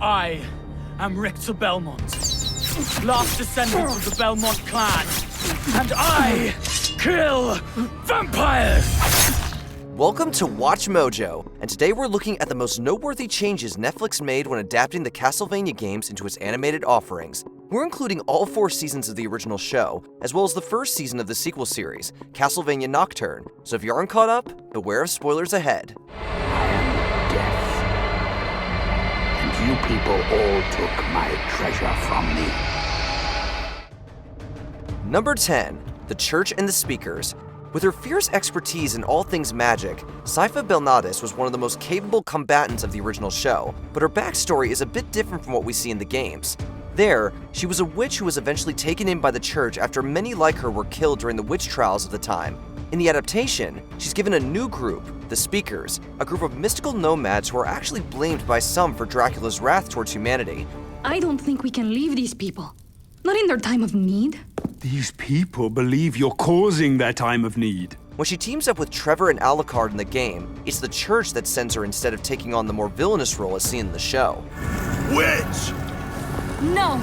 I am Richter Belmont, last descendant of the Belmont clan, and I kill vampires! Welcome to WatchMojo, and today we're looking at the most noteworthy changes Netflix made when adapting the Castlevania games into its animated offerings. We're including all 4 seasons of the original show, as well as the first season of the sequel series, Castlevania Nocturne, so if you aren't caught up, beware of spoilers ahead. Death. And you people all took my treasure from me. Number 10. The Church and the Speakers. With her fierce expertise in all things magic, Sypha Belnadis was one of the most capable combatants of the original show, but her backstory is a bit different from what we see in the games. There, she was a witch who was eventually taken in by the church after many like her were killed during the witch trials of the time. In the adaptation, she's given a new group, the Speakers, a group of mystical nomads who are actually blamed by some for Dracula's wrath towards humanity. I don't think we can leave these people. Not in their time of need. These people believe you're causing their time of need. When she teams up with Trevor and Alucard in the game, it's the church that sends her instead of taking on the more villainous role as seen in the show. Witch! No!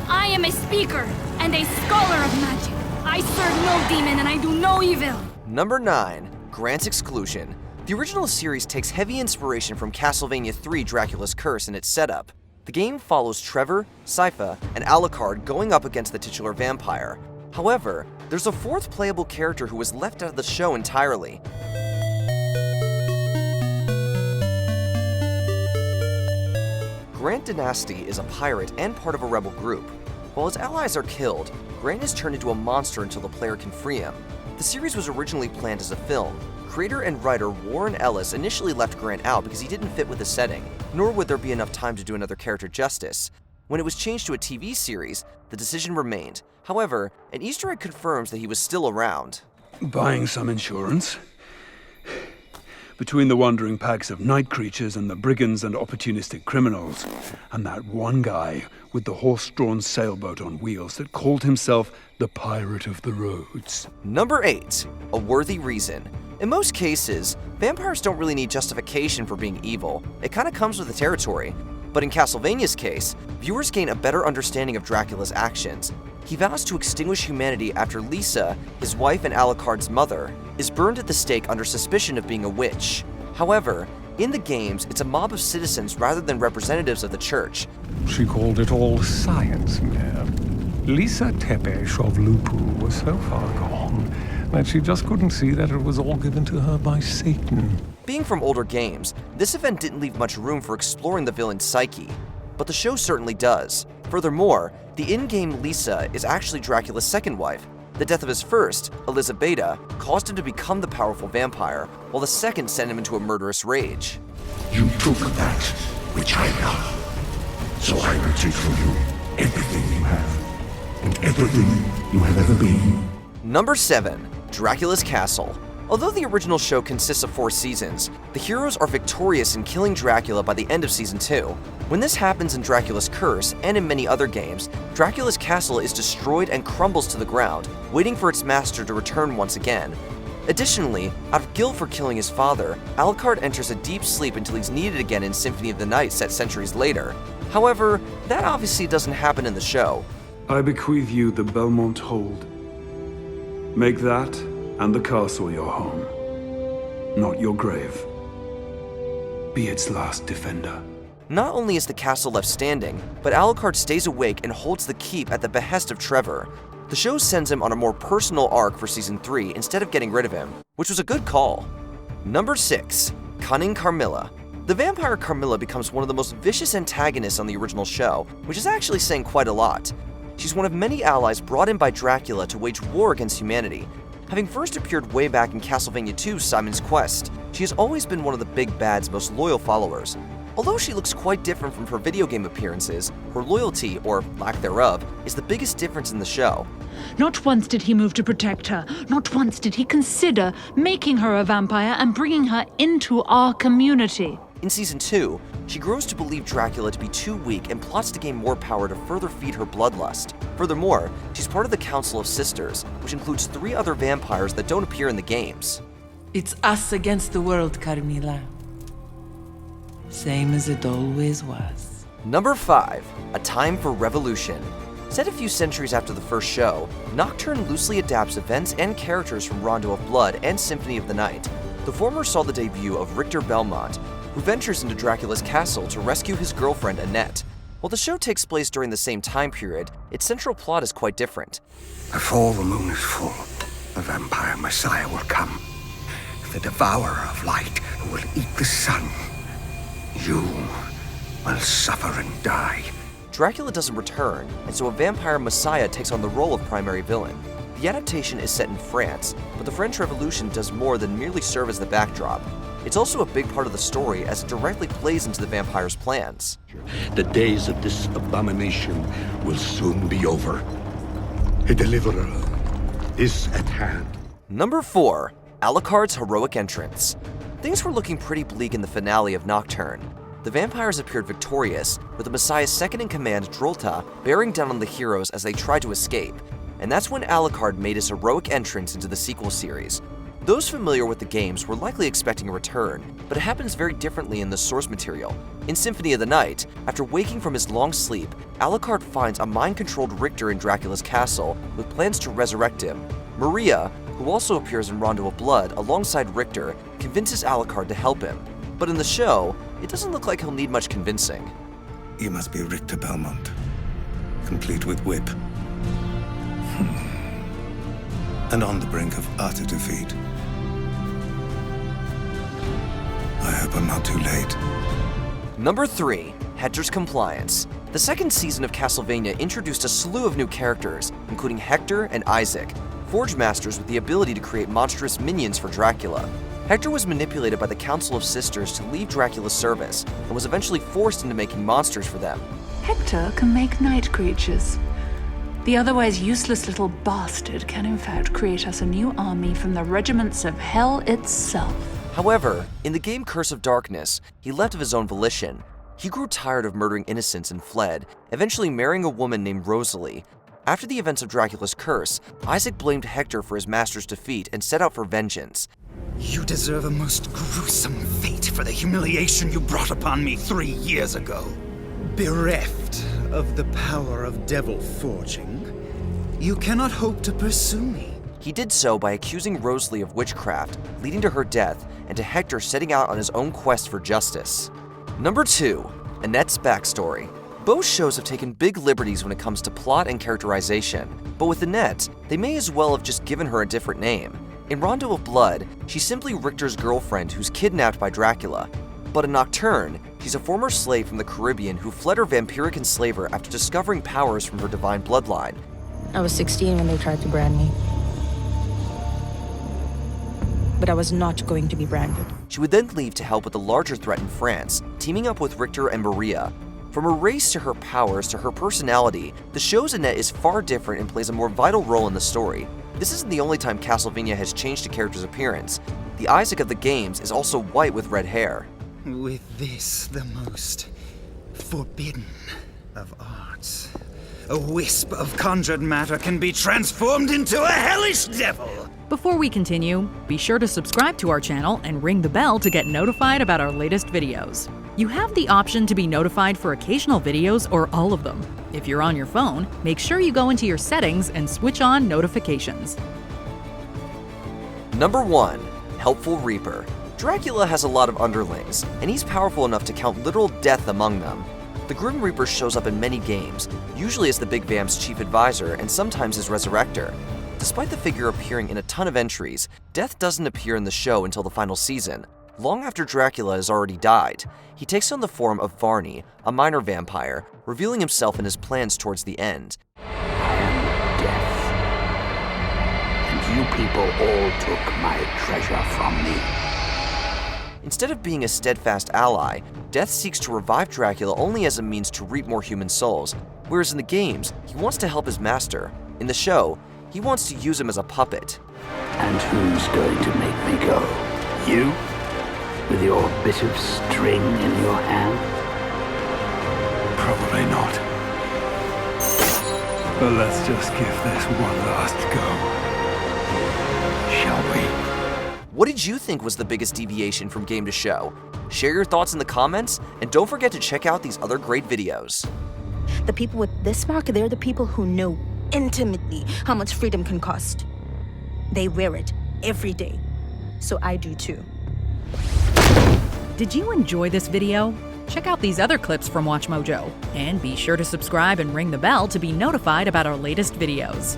I am a speaker and a scholar of magic. I serve no demon and I do no evil. Number 9. Grant's Exclusion. The original series takes heavy inspiration from Castlevania 3 Dracula's Curse in its setup. The game follows Trevor, Sypha, and Alucard going up against the titular vampire. However, there's a 4th playable character who was left out of the show entirely. Grant Dynasty is a pirate and part of a rebel group. While his allies are killed, Grant is turned into a monster until the player can free him. The series was originally planned as a film. Creator and writer Warren Ellis initially left Grant out because he didn't fit with the setting, nor would there be enough time to do another character justice. When it was changed to a TV series, the decision remained. However, an Easter egg confirms that he was still around. Buying some insurance. Between the wandering packs of night creatures and the brigands and opportunistic criminals, and that one guy with the horse-drawn sailboat on wheels that called himself the Pirate of the Roads. Number 8. A Worthy Reason. In most cases, vampires don't really need justification for being evil. It kind of comes with the territory. But in Castlevania's case, viewers gain a better understanding of Dracula's actions. He vows to extinguish humanity after Lisa, his wife and Alucard's mother, is burned at the stake under suspicion of being a witch. However, in the games, it's a mob of citizens rather than representatives of the church. She called it all science, ma'am. Lisa Tepesh of Lupu was so far gone that she just couldn't see that it was all given to her by Satan. Being from older games, this event didn't leave much room for exploring the villain's psyche, but the show certainly does. Furthermore, the in-game Lisa is actually Dracula's second wife. The death of his first, Elizabeta, caused him to become the powerful vampire, while the second sent him into a murderous rage. You took that which I love, so I will take from you everything you have, and everything you have ever been. Number 7. Dracula's Castle. Although the original show consists of 4 seasons, the heroes are victorious in killing Dracula by the end of Season 2. When this happens in Dracula's Curse, and in many other games, Dracula's castle is destroyed and crumbles to the ground, waiting for its master to return once again. Additionally, out of guilt for killing his father, Alucard enters a deep sleep until he's needed again in Symphony of the Night set centuries later. However, that obviously doesn't happen in the show. I bequeath you the Belmont Hold. Make that and the castle your home, not your grave. Be its last defender. Not only is the castle left standing, but Alucard stays awake and holds the keep at the behest of Trevor. The show sends him on a more personal arc for Season 3 instead of getting rid of him, which was a good call. Number 6. Cunning Carmilla. The vampire Carmilla becomes one of the most vicious antagonists on the original show, which is actually saying quite a lot. She's one of many allies brought in by Dracula to wage war against humanity. Having first appeared way back in Castlevania 2 Simon's Quest, she has always been one of the big bad's most loyal followers. Although she looks quite different from her video game appearances, her loyalty, or lack thereof, is the biggest difference in the show. Not once did he move to protect her. Not once did he consider making her a vampire and bringing her into our community. In Season 2, she grows to believe Dracula to be too weak and plots to gain more power to further feed her bloodlust. Furthermore, she's part of the Council of Sisters, which includes 3 other vampires that don't appear in the games. It's us against the world, Carmilla. Same as it always was. Number 5. A Time for Revolution. Set a few centuries after the first show, Nocturne loosely adapts events and characters from Rondo of Blood and Symphony of the Night. The former saw the debut of Richter Belmont, who ventures into Dracula's castle to rescue his girlfriend Annette. While the show takes place during the same time period, its central plot is quite different. Before the moon is full, the vampire messiah will come. The devourer of light who will eat the sun. You will suffer and die. Dracula doesn't return, and so a vampire messiah takes on the role of primary villain. The adaptation is set in France, but the French Revolution does more than merely serve as the backdrop. It's also a big part of the story as it directly plays into the vampire's plans. The days of this abomination will soon be over. A deliverer is at hand. Number 4. ALUCARD'S heroic entrance. Things were looking pretty bleak in the finale of Nocturne. The vampires appeared victorious, with the Messiah's second-in-command, Drolta, bearing down on the heroes as they tried to escape. And that's when Alucard made his heroic entrance into the sequel series. Those familiar with the games were likely expecting a return, but it happens very differently in the source material. In Symphony of the Night, after waking from his long sleep, Alucard finds a mind-controlled Richter in Dracula's castle with plans to resurrect him. Maria, who also appears in Rondo of Blood alongside Richter, convinces Alucard to help him. But in the show, it doesn't look like he'll need much convincing. You must be Richter Belmont, complete with whip. And on the brink of utter defeat. I hope I'm not too late. Number 3. Hector's Compliance. The second season of Castlevania introduced a slew of new characters, including Hector and Isaac, Forge Masters with the ability to create monstrous minions for Dracula. Hector was manipulated by the Council of Sisters to leave Dracula's service, and was eventually forced into making monsters for them. Hector can make night creatures. The otherwise useless little bastard can in fact create us a new army from the regiments of hell itself. However, in the game Curse of Darkness, he left of his own volition. He grew tired of murdering innocents and fled, eventually marrying a woman named Rosalie. After the events of Dracula's curse, Isaac blamed Hector for his master's defeat and set out for vengeance. You deserve a most gruesome fate for the humiliation you brought upon me 3 years ago. Bereft of the power of devil forging, you cannot hope to pursue me. He did so by accusing Rosalie of witchcraft, leading to her death, and to Hector setting out on his own quest for justice. Number 2. Annette's backstory. Both shows have taken big liberties when it comes to plot and characterization, but with Annette, they may as well have just given her a different name. In Rondo of Blood, she's simply Richter's girlfriend who's kidnapped by Dracula. But in Nocturne, she's a former slave from the Caribbean who fled her vampiric enslaver after discovering powers from her divine bloodline. I was 16 when they tried to brand me. But I was not going to be branded. She would then leave to help with the larger threat in France, teaming up with Richter and Maria. From her race to her powers to her personality, the show's Annette is far different and plays a more vital role in the story. This isn't the only time Castlevania has changed a character's appearance. The Isaac of the games is also white with red hair. With this, the most forbidden of arts, a wisp of conjured matter can be transformed into a hellish devil! Before we continue, be sure to subscribe to our channel and ring the bell to get notified about our latest videos. You have the option to be notified for occasional videos or all of them. If you're on your phone, make sure you go into your settings and switch on notifications. Number 1. Helpful Reaper. Dracula has a lot of underlings, and he's powerful enough to count literal death among them. The Grim Reaper shows up in many games, usually as the Big Vamp's chief advisor and sometimes as Resurrector. Despite the figure appearing in a ton of entries, Death doesn't appear in the show until the final season. Long after Dracula has already died, he takes on the form of Varney, a minor vampire, revealing himself and his plans towards the end. I am Death, and you people all took my treasure from me. Instead of being a steadfast ally, Death seeks to revive Dracula only as a means to reap more human souls, whereas in the games, he wants to help his master. In the show, he wants to use him as a puppet. And who's going to make me go? You? With your bit of string in your hand? Probably not. But let's just give this one last go. Shall we? What did you think was the biggest deviation from game to show? Share your thoughts in the comments, and don't forget to check out these other great videos. The people with this mark, they're the people who know intimately how much freedom can cost. They wear it every day. So I do too. Did you enjoy this video? Check out these other clips from WatchMojo, and be sure to subscribe and ring the bell to be notified about our latest videos.